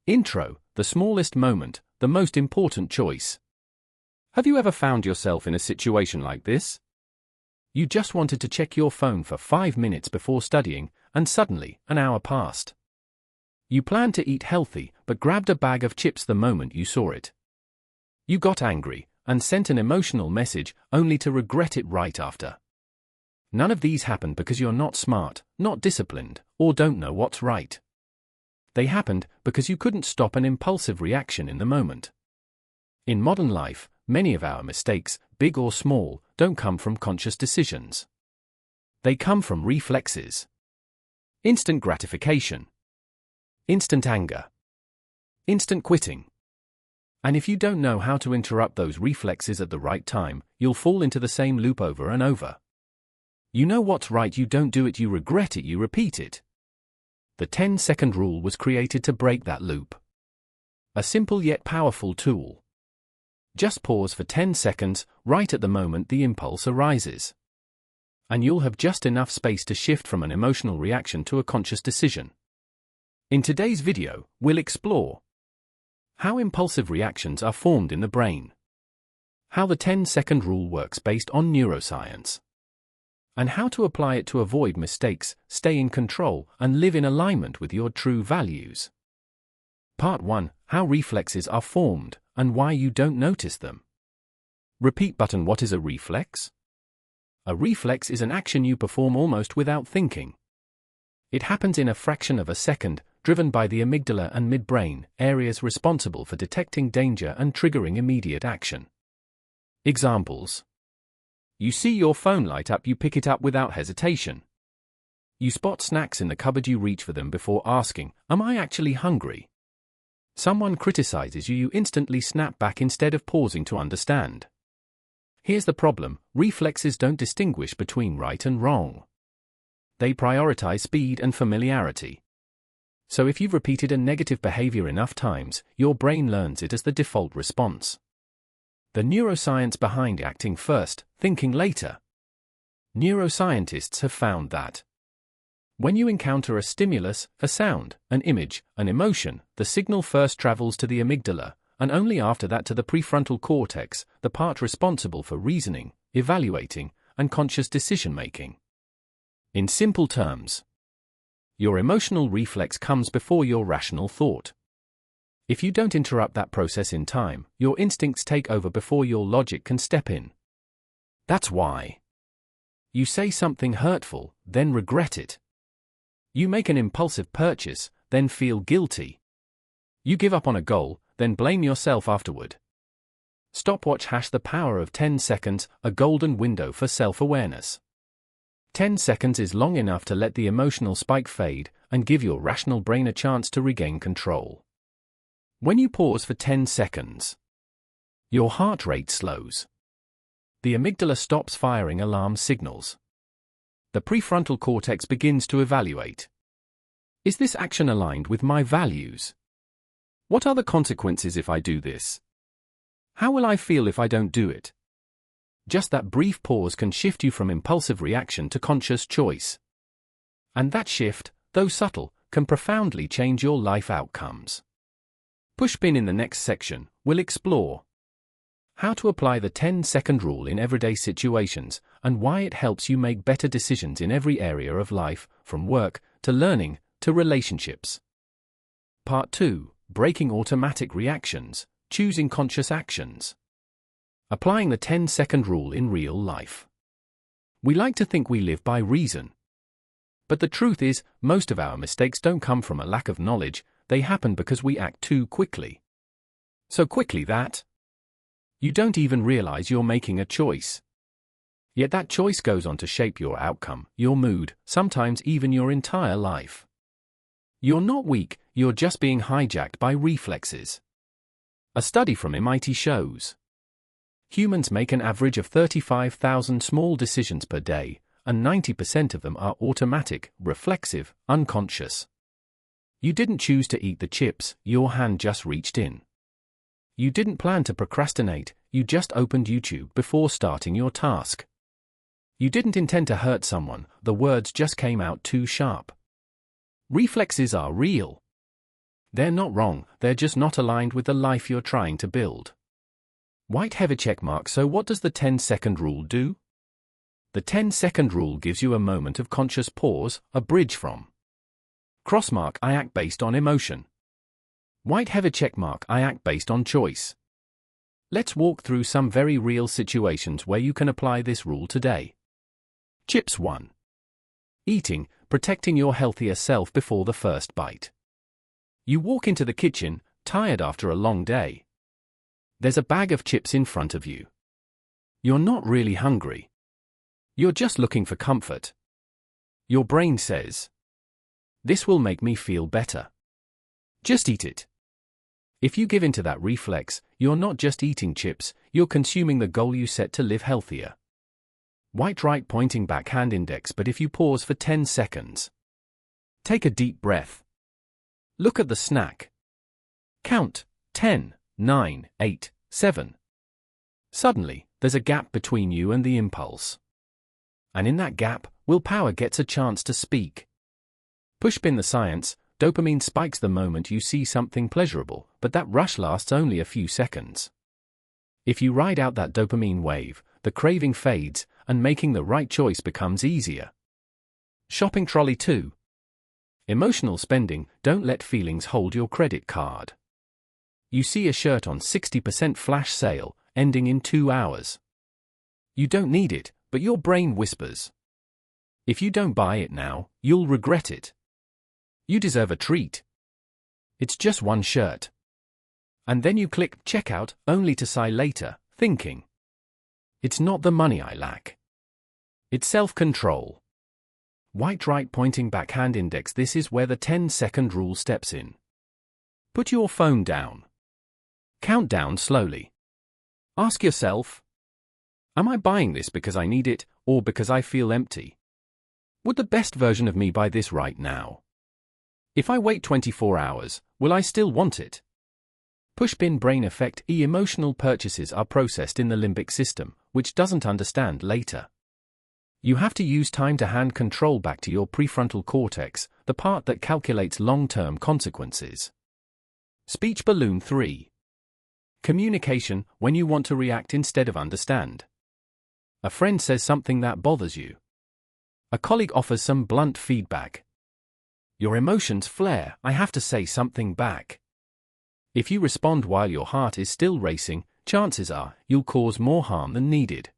Intro, the smallest moment, the most important choice. Have you ever found yourself in a situation like this? You just wanted to check your phone for 5 minutes before studying, and suddenly, an hour passed. You planned to eat healthy, but grabbed a bag of chips the moment you saw it. You got angry, and sent an emotional message, only to regret it right after. None of these happened because you're not smart, not disciplined, or don't know what's right. They happened because you couldn't stop an impulsive reaction in the moment. In modern life, many of our mistakes, big or small, don't come from conscious decisions. They come from reflexes. Instant gratification. Instant anger. Instant quitting. And if you don't know how to interrupt those reflexes at the right time, you'll fall into the same loop over and over. You know what's right, you don't do it, you regret it, you repeat it. The 10-second rule was created to break that loop. A simple yet powerful tool. Just pause for 10 seconds, right at the moment the impulse arises. And you'll have just enough space to shift from an emotional reaction to a conscious decision. In today's video, we'll explore how impulsive reactions are formed in the brain, how the 10-second rule works based on neuroscience, and how to apply it to avoid mistakes, stay in control, and live in alignment with your true values. Part 1. How reflexes are formed, and why you don't notice them. Repeat button. What is a reflex? A reflex is an action you perform almost without thinking. It happens in a fraction of a second, driven by the amygdala and midbrain, areas responsible for detecting danger and triggering immediate action. Examples. You see your phone light up, you pick it up without hesitation. You spot snacks in the cupboard, you reach for them before asking, "Am I actually hungry?" Someone criticizes you, you instantly snap back instead of pausing to understand. Here's the problem: reflexes don't distinguish between right and wrong. They prioritize speed and familiarity. So if you've repeated a negative behavior enough times, your brain learns it as the default response. The neuroscience behind acting first, thinking later. Neuroscientists have found that when you encounter a stimulus, a sound, an image, an emotion, the signal first travels to the amygdala, and only after that to the prefrontal cortex, the part responsible for reasoning, evaluating, and conscious decision-making. In simple terms, your emotional reflex comes before your rational thought. If you don't interrupt that process in time, your instincts take over before your logic can step in. That's why you say something hurtful, then regret it. You make an impulsive purchase, then feel guilty. You give up on a goal, then blame yourself afterward. Stopwatch. The power of 10 seconds, a golden window for self-awareness. 10 seconds is long enough to let the emotional spike fade and give your rational brain a chance to regain control. When you pause for 10 seconds, your heart rate slows. The amygdala stops firing alarm signals. The prefrontal cortex begins to evaluate. Is this action aligned with my values? What are the consequences if I do this? How will I feel if I don't do it? Just that brief pause can shift you from impulsive reaction to conscious choice. And that shift, though subtle, can profoundly change your life outcomes. Pushpin. In the next section, we'll explore how to apply the 10-second rule in everyday situations, and why it helps you make better decisions in every area of life, from work, to learning, to relationships. Part 2. Breaking automatic reactions, choosing conscious actions. Applying the 10-second rule in real life. We like to think we live by reason. But the truth is, most of our mistakes don't come from a lack of knowledge, they happen because we act too quickly. So quickly that you don't even realize you're making a choice. Yet that choice goes on to shape your outcome, your mood, sometimes even your entire life. You're not weak, you're just being hijacked by reflexes. A study from MIT shows humans make an average of 35,000 small decisions per day, and 90% of them are automatic, reflexive, unconscious. You didn't choose to eat the chips, your hand just reached in. You didn't plan to procrastinate, you just opened YouTube before starting your task. You didn't intend to hurt someone, the words just came out too sharp. Reflexes are real. They're not wrong, they're just not aligned with the life you're trying to build. White heavy checkmark. So what does the 10-second rule do? The 10-second rule gives you a moment of conscious pause, a bridge from. Crossmark, I act based on emotion. White heavy checkmark, I act based on choice. Let's walk through some very real situations where you can apply this rule today. Chips 1. Eating, protecting your healthier self before the first bite. You walk into the kitchen, tired after a long day. There's a bag of chips in front of you. You're not really hungry. You're just looking for comfort. Your brain says, "This will make me feel better. Just eat it." If you give in to that reflex, you're not just eating chips, you're consuming the goal you set to live healthier. White right pointing back hand index. But if you pause for 10 seconds, take a deep breath. Look at the snack. Count 10, 9, 8, 7. Suddenly, there's a gap between you and the impulse. And in that gap, willpower gets a chance to speak. Pushpin the science, dopamine spikes the moment you see something pleasurable, but that rush lasts only a few seconds. If you ride out that dopamine wave, the craving fades, and making the right choice becomes easier. Shopping trolley 2. Emotional spending. Don't let feelings hold your credit card. You see a shirt on 60% flash sale, ending in 2 hours. You don't need it, but your brain whispers, if you don't buy it now, you'll regret it. You deserve a treat. It's just one shirt. And then you click checkout, only to sigh later, thinking, it's not the money I lack. It's self-control. White right pointing back hand index. This is where the 10-second rule steps in. Put your phone down. Count down slowly. Ask yourself, am I buying this because I need it, or because I feel empty? Would the best version of me buy this right now? If I wait 24 hours, will I still want it? Pushpin brain effect. Emotional purchases are processed in the limbic system, which doesn't understand later. You have to use time to hand control back to your prefrontal cortex, the part that calculates long-term consequences. Speech balloon 3. Communication, when you want to react instead of understand. A friend says something that bothers you. A colleague offers some blunt feedback. Your emotions flare. I have to say something back. If you respond while your heart is still racing, chances are you'll cause more harm than needed.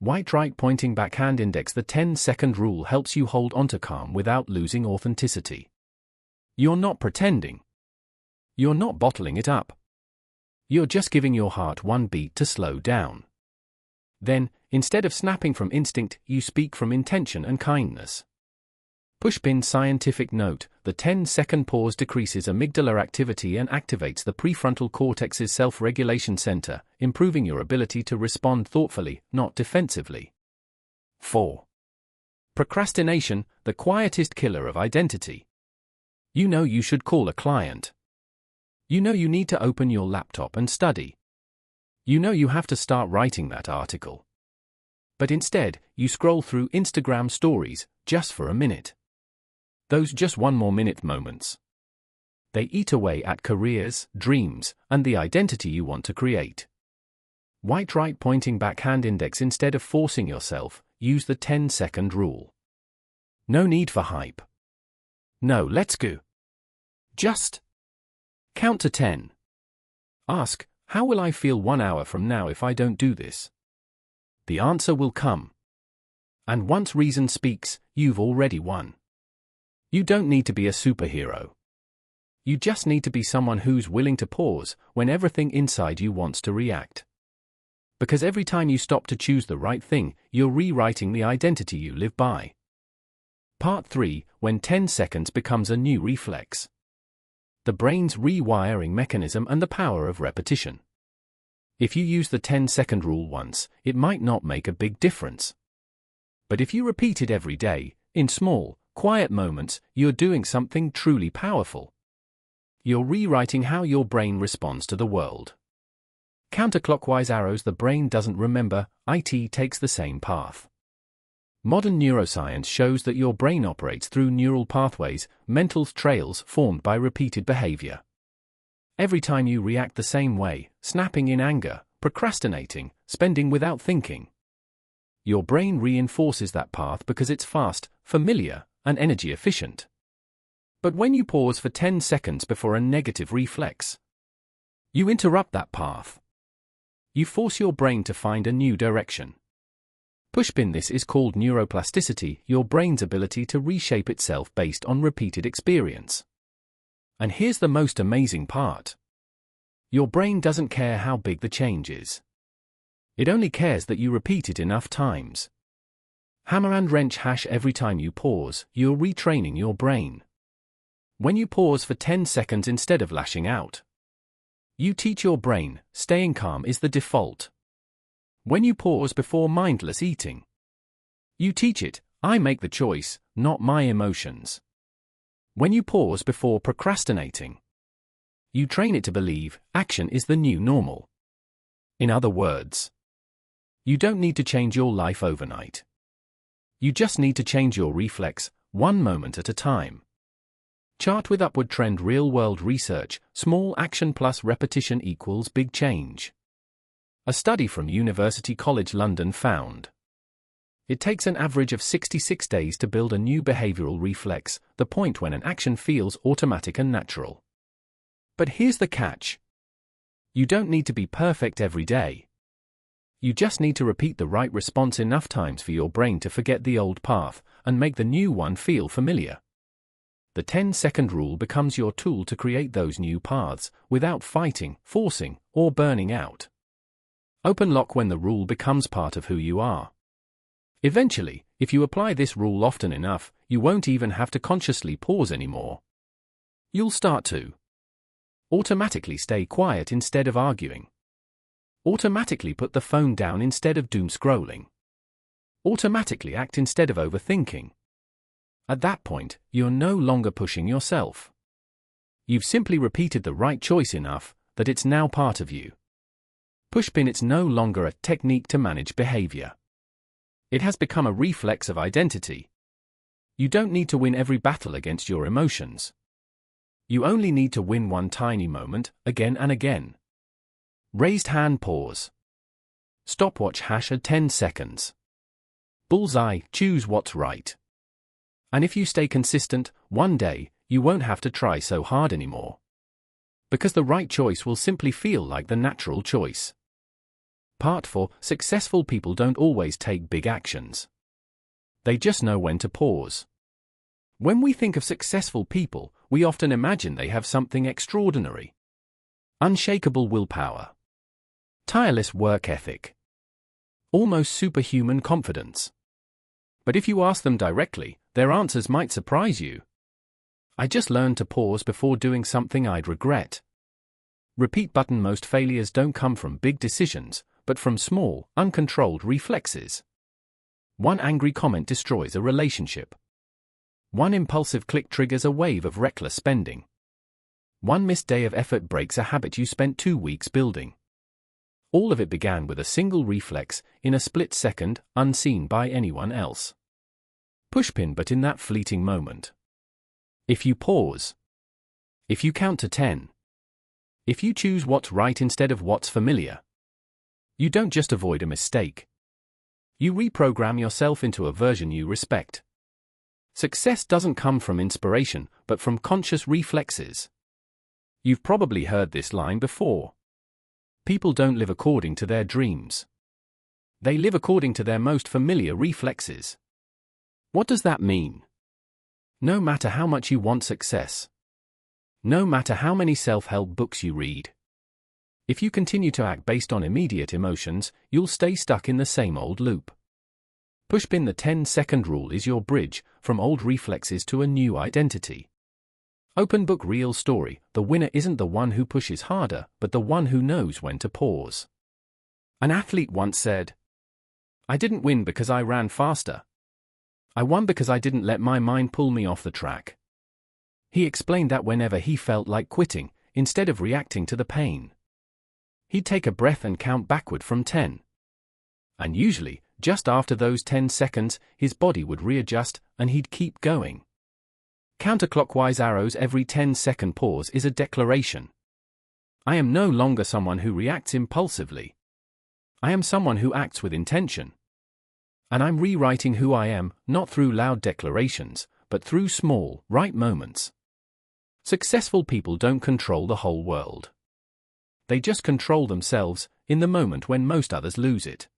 White right pointing back hand index. The 10-second rule helps you hold onto calm without losing authenticity. You're not pretending. You're not bottling it up. You're just giving your heart one beat to slow down. Then, instead of snapping from instinct, you speak from intention and kindness. Pushpin scientific note. The 10-second pause decreases amygdala activity and activates the prefrontal cortex's self-regulation center, improving your ability to respond thoughtfully, not defensively. 4. Procrastination, the quietest killer of identity. You know you should call a client. You know you need to open your laptop and study. You know you have to start writing that article. But instead, you scroll through Instagram stories, just for a minute. Those just one more minute moments. They eat away at careers, dreams, and the identity you want to create. White right pointing back hand index. Instead of forcing yourself, use the 10-second rule. No need for hype. No, let's go. Just count to 10. Ask, how will I feel 1 hour from now if I don't do this? The answer will come. And once reason speaks, you've already won. You don't need to be a superhero. You just need to be someone who's willing to pause when everything inside you wants to react. Because every time you stop to choose the right thing, you're rewriting the identity you live by. Part 3, when 10 seconds becomes a new reflex. The brain's rewiring mechanism and the power of repetition. If you use the 10-second rule once, it might not make a big difference. But if you repeat it every day, in small, quiet moments, you're doing something truly powerful. You're rewriting how your brain responds to the world. Counterclockwise arrows. The brain doesn't remember, it takes the same path. Modern neuroscience shows that your brain operates through neural pathways, mental trails formed by repeated behavior. Every time you react the same way, snapping in anger, procrastinating, spending without thinking, your brain reinforces that path because it's fast, familiar, and energy efficient. But when you pause for 10 seconds before a negative reflex, you interrupt that path. You force your brain to find a new direction. Pushpin. This is called neuroplasticity, your brain's ability to reshape itself based on repeated experience. And here's the most amazing part. Your brain doesn't care how big the change is. It only cares that you repeat it enough times. Hammer and wrench every time you pause, you're retraining your brain. When you pause for 10 seconds instead of lashing out, you teach your brain, staying calm is the default. When you pause before mindless eating, you teach it, I make the choice, not my emotions. When you pause before procrastinating, you train it to believe, action is the new normal. In other words, you don't need to change your life overnight. You just need to change your reflex, one moment at a time. Chart with upward trend. Real-world research, small action plus repetition equals big change. A study from University College London found it takes an average of 66 days to build a new behavioral reflex, the point when an action feels automatic and natural. But here's the catch. You don't need to be perfect every day. You just need to repeat the right response enough times for your brain to forget the old path and make the new one feel familiar. The 10-second rule becomes your tool to create those new paths without fighting, forcing, or burning out. Open lock. When the rule becomes part of who you are. Eventually, if you apply this rule often enough, you won't even have to consciously pause anymore. You'll start to automatically stay quiet instead of arguing. Automatically put the phone down instead of doom scrolling. Automatically act instead of overthinking. At that point, you're no longer pushing yourself. You've simply repeated the right choice enough that it's now part of you. Pushpin. It's no longer a technique to manage behavior. It has become a reflex of identity. You don't need to win every battle against your emotions. You only need to win one tiny moment, again and again. Raised hand. Pause. Stopwatch at 10 seconds. Bullseye. Choose what's right. And if you stay consistent, one day, you won't have to try so hard anymore. Because the right choice will simply feel like the natural choice. Part 4. Successful people don't always take big actions. They just know when to pause. When we think of successful people, we often imagine they have something extraordinary. Unshakable willpower. Tireless work ethic. Almost superhuman confidence. But if you ask them directly, their answers might surprise you. I just learned to pause before doing something I'd regret. Repeat button. Most failures don't come from big decisions, but from small, uncontrolled reflexes. One angry comment destroys a relationship. One impulsive click triggers a wave of reckless spending. One missed day of effort breaks a habit you spent 2 weeks building. All of it began with a single reflex, in a split second, unseen by anyone else. Pushpin. But in that fleeting moment, if you pause, if you count to 10, if you choose what's right instead of what's familiar, you don't just avoid a mistake. You reprogram yourself into a version you respect. Success doesn't come from inspiration, but from conscious reflexes. You've probably heard this line before. People don't live according to their dreams. They live according to their most familiar reflexes. What does that mean? No matter how much you want success, no matter how many self-help books you read, if you continue to act based on immediate emotions, you'll stay stuck in the same old loop. Pushpin. The 10-second rule is your bridge from old reflexes to a new identity. Open book. Real story. The winner isn't the one who pushes harder, but the one who knows when to pause. An athlete once said, "I didn't win because I ran faster. I won because I didn't let my mind pull me off the track." He explained that whenever he felt like quitting, instead of reacting to the pain, he'd take a breath and count backward from 10. And usually, just after those 10 seconds, his body would readjust and he'd keep going. Counterclockwise arrows every 10-second pause is a declaration. I am no longer someone who reacts impulsively. I am someone who acts with intention. And I'm rewriting who I am, not through loud declarations, but through small, right moments. Successful people don't control the whole world. They just control themselves in the moment when most others lose it.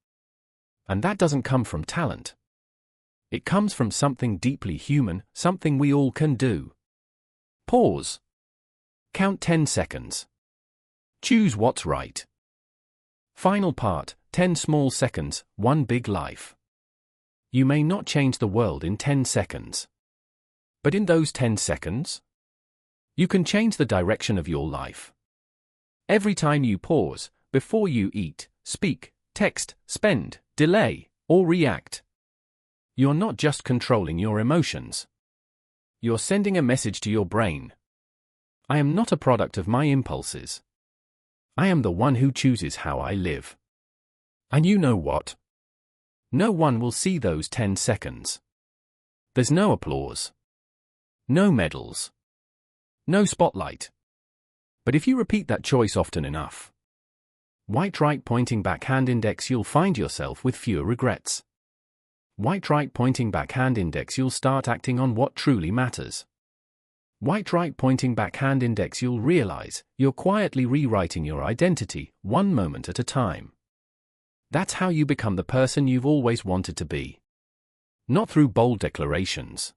And that doesn't come from talent. It comes from something deeply human, something we all can do. Pause. Count 10 seconds. Choose what's right. Final part, 10 small seconds, 1 big life. You may not change the world in 10 seconds. But in those 10 seconds, you can change the direction of your life. Every time you pause, before you eat, speak, text, spend, delay, or react, you're not just controlling your emotions. You're sending a message to your brain. I am not a product of my impulses. I am the one who chooses how I live. And you know what? No one will see those 10 seconds. There's no applause. No medals. No spotlight. But if you repeat that choice often enough, white right pointing back hand index, you'll find yourself with fewer regrets. White right pointing back hand index, you'll start acting on what truly matters. White right pointing back hand index, you'll realize you're quietly rewriting your identity, one moment at a time. That's how you become the person you've always wanted to be. Not through bold declarations,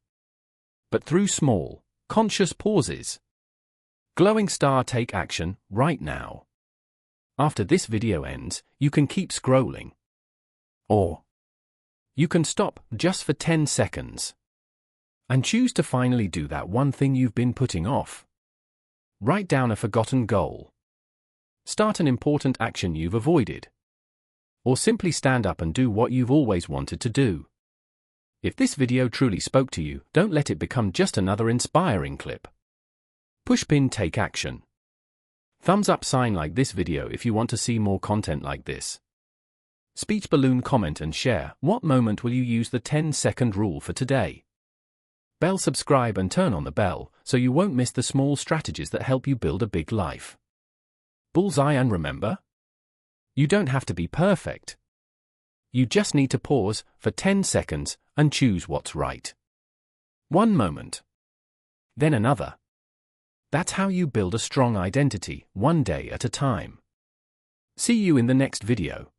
but through small, conscious pauses. Glowing star, take action right now. After this video ends, you can keep scrolling. Or you can stop just for 10 seconds. And choose to finally do that one thing you've been putting off. Write down a forgotten goal. Start an important action you've avoided. Or simply stand up and do what you've always wanted to do. If this video truly spoke to you, don't let it become just another inspiring clip. Push pin, take action. Thumbs up sign, like this video if you want to see more content like this. Speech balloon, comment and share. What moment will you use the 10-second rule for today? Bell, subscribe and turn on the bell so you won't miss the small strategies that help you build a big life. Bullseye, and remember, you don't have to be perfect. You just need to pause for 10 seconds and choose what's right. One moment, then another. That's how you build a strong identity, one day at a time. See you in the next video.